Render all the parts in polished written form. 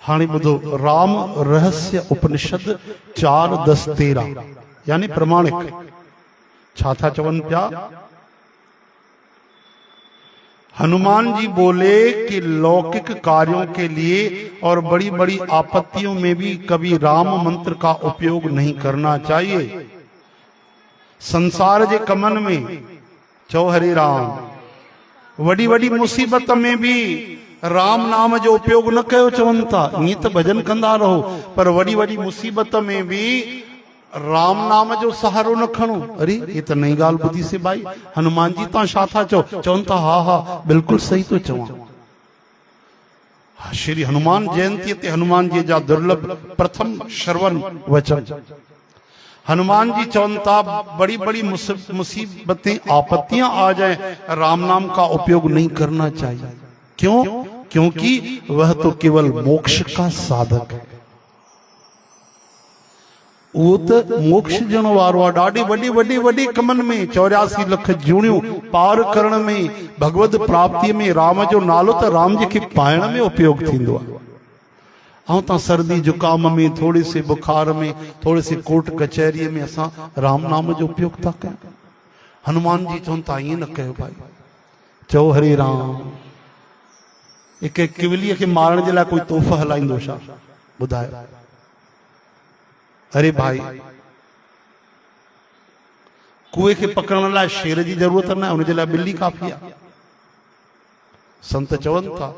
हाणे ॿुधो, राम रहस्य उपनिषद 4:10-13 यानी प्रमाणिक छा था चवन पिया। हनुमान जी बोले कि लौकिक कार्यों के लिए और बड़ी बड़ी आपत्तियों में भी कभी राम मंत्र का उपयोग नहीं करना चाहिए। संसार के कमन में चो हरे राम, वडी वडी मुसीबत में भी राम नाम जो उपयोग न कयो चवन था। ईअं त भजन कंदा रहो, पर वडी वडी मुसीबत में भी राम नाम जो सहारो न खणो। अरे ये तो नई गाल बुधी से भाई, हनुमान जी ता छा था चो? चवन था हा हा बिल्कुल सही तो चवा। श्री हनुमान जयंती ते हनुमान जी जा दुर्लभ प्रथम श्रवण वचन। हनुमान जी चवनता बड़ी बड़ी मुसीबतें आपत्तियां आ जाए, राम नाम का उपयोग नहीं करना चाहिए। क्यों? क्योंकि वह तो केवल मोक्ष का साधक है। वो तो मोक्ष जण वारो आहे। ॾाढी वॾी वॾी वॾी कमन में 84 लख जूणियूं पार करण में, भगवत प्राप्ति में राम जो नालो त राम जी के पाइण में उपयोग थींदो आहे। ऐं ता सर्दी जुकाम में, थोड़ी से बुखार में, थोड़ी से कोर्ट कचहरी में असां राम नाम जो उपयोग था कयूं। हनुमान जी चवन था ईअं न कयो भाई, चओ हरे राम। एक किवलीअ खे मारण जे लाइ कोई तोहफ़ा हलाईंदो छा? ॿुधायो। अरे भाई, कुएं खे पकड़ण लाइ शेर जी जरूरत न आहे, उनजे लाइ ॿिली काफ़ी आहे। संत चवनि था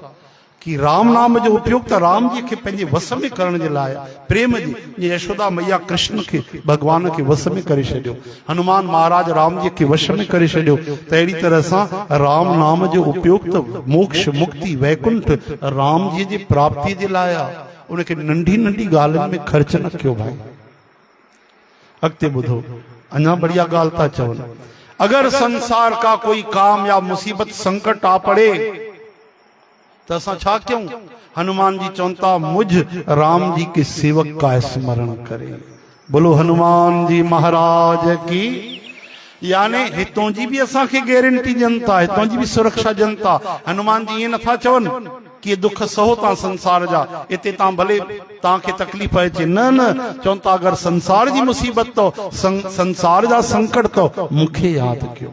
कि राम नाम जो उपयोग त राम जी के पंहिंजे वस में करण जे लाइ, प्रेम जी, जीअं यशोदा मैया कृष्ण के भगवान के वस में करे छॾियो, हनुमान महाराज राम जी के वश में करे छॾियो, त अहिड़ी तरह सां राम नाम जो उपयोग त मोक्ष मुक्ति वैकुंठ राम जी जी प्राप्ति जे लाइ आहे। उनखे नंढी नंढी ॻाल्हियुनि में ख़र्च न कयो भाई। अॻिते ॿुधो, अञा बढ़िया ॻाल्हि था चवनि। अगर संसार का कोई काम या मुसीबत संकट आ पड़े तो असां छा क्यों? हनुमान जी चवनता मुझ राम जी के सेवक का स्मरण करे। बोलो हनुमान जी महाराज की। यानी हितों जी भी असां खे गारंटी जनता, हितों जी भी सुरक्षा जनता। हनुमान जी ये नथा चवन कि दुख सहो ता संसार जा, इते ता भले ता के तकलीफ अचे, न न, चवनता अगर संसार जी मुसीबत तो संसार जा संकट तो मुखे याद कयो।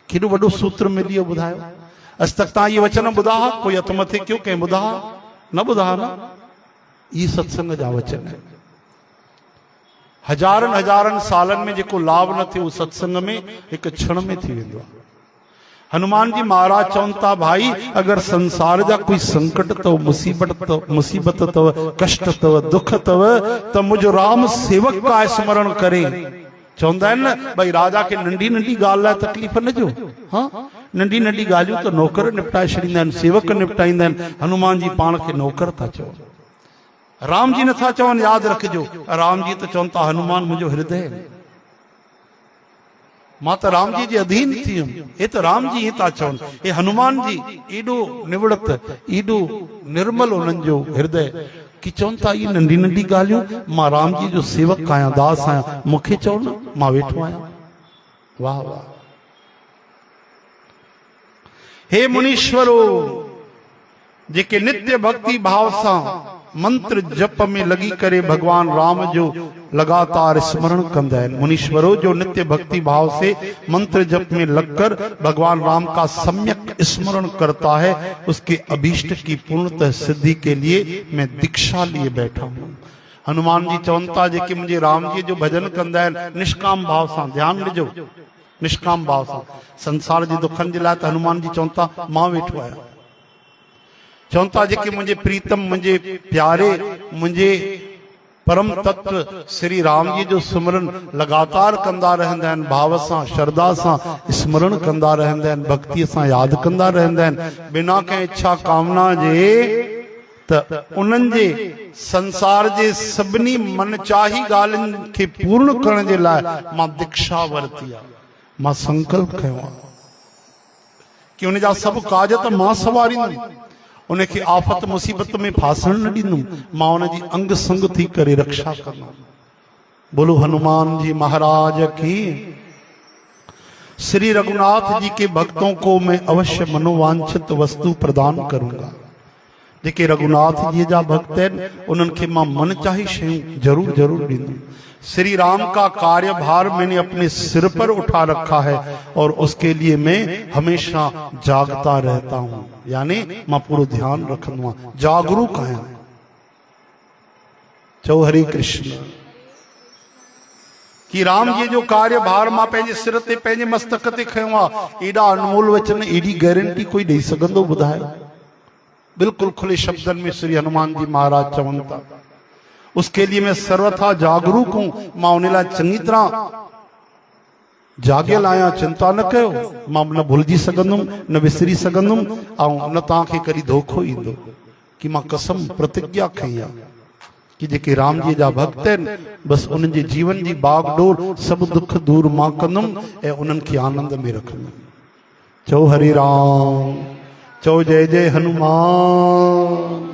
केॾो वॾो सूत्र मिलियो ॿुधायो। अॼु तक तव्हां ये वचन ॿुधा? कोई हथ मथे क्यों कंहिं ॿुधा? न ॿुधा न। ये सत्संग जा वचन है। हजारनि हजारनि सालन में जेको लाभ न थियो सत्संग में एक क्षण में थी वेंदो आहे। हनुमान जी महाराज चवनता भाई अगर संसार जा कोई संकट तो मुसीबत तव, कष्ट तव, दुख तव, तो मुझ राम सेवक का स्मरण करे। चवंदा आहिनि न भाई राजा के नंढी नंढी ॻाल्हि लाइ तकलीफ़ न जो। हाँ, नंढी नंढी ॻाल्हियूं तो नौकर निपटाए छॾींदा आहिनि, सेवक निपटाईंदा आहिनि। हनुमान जी पाण खे नौकर था चवनि। राम जी नथा चवनि, याद रखिजो। राम जी तो चवनि था हनुमान मुंहिंजो हृदय, मां तो राम जी जे अधीन थी हुयमि। ये तो राम जी ईअं था चवनि। ये हनुमान जी एॾो निवड़त, एॾो निर्मल उन्हनि जो हृदय कि चवनि था ये नंढी नंढी ॻाल्हियूं, मां राम जी जो सेवक आहियां, दास आहियां, मूंखे चओ न, मां वेठो आहियां। वाह वाह। हे मुनीश्वरो, जेके नित्य भक्ति भाव सां मंत्र जप में लगी करे भगवान राम जो लगातार स्मरण कंदा आहिनि। मुनीश्वरों, जो नित्य भक्ति भाव से मंत्र जप में लगकर भगवान राम का सम्यक स्मरण करता है, उसके अभीष्ट की पूर्णतः सिद्धि के लिए मैं दीक्षा लिए बैठा हूं। हनुमान जी चवनता जेके मुझे राम जी जो भजन कंदा आहिनि निष्काम भाव सां, ध्यान ॾिजो, निष्काम भाव सां, संसार जे दुखनि जे लाइ त हनुमान जी चवनता मां वेठो आहियां। चवनता जेके मुझे प्रीतम, मुझे प्यारे, मुझे परम तत्व श्री राम जी जो स्मरण लगातार कंदा रहंदा आहिनि, भाव सां, श्रद्धा सां स्मरण कंदा रहंदा आहिनि, भक्ति सां याद कंदा रहंदा आहिनि, बिना कंहिं इच्छा कामना जे, त उन्हनि जे संसार जे सभिनी मनचाही ॻाल्हियुनि खे पूर्ण करण जे लाइ मां दीक्षा वरिती आहे। मां संकल्प कयो आहे कि उन जा सभु काज त मां सवारींदुमि, उनखे आफ़त मुसीबत में फासण न ॾींदुमि, मां उन जी अंग संग थी करे रक्षा कंदुमि। बोलो हनुमान जी महाराज की। श्री रघुनाथ जी के भक्तों को मैं अवश्य मनोवांछित वस्तु प्रदान करूंगा। जेके रघुनाथ जी जा भक्त हैं उन्हनि खे मां मन चाही शयूं जरूर जरूर ॾींदुमि। श्री राम का कार्यभार मैंने अपने सिर पर उठा रखा है और उसके लिए मैं हमेशा जागता रहता हूं, यानी मां पूरो ध्यान रखंदो आहियां, जागरूक आहियां। चओ हरे कृष्ण। कि राम जी जो कार्यभार मां पंहिंजे सिर ते पंहिंजे मस्तक ते खयो आहे, एॾा अनमोल वचन, एॾी गारंटी कोई ॾेई सघंदो? ॿुधाए। बिल्कुल खुले शब्दन में श्री हनुमान जी महाराज चवन था, उसके लिए मैं सर्वथा जागरूक हूं, मां उन लाइ चङी तरह जागियल आहियां, चिंता न कयो। मां न भुलिजी सघंदुमि, न विसरी सघंदुमि, ऐं न तव्हांखे कॾहिं धोखो ईंदो। कि मां कसम प्रतिज्ञा खई आहे कि जेके राम जी जा भक्त आहिनि बस उन्हनि जे जीवन जी बागडोर सब दुख दूर मां कंदुमि ऐं उन्हनि खे आनंद में रखंदुमि। चओ हरे राम, चओ जय जय हनुमान।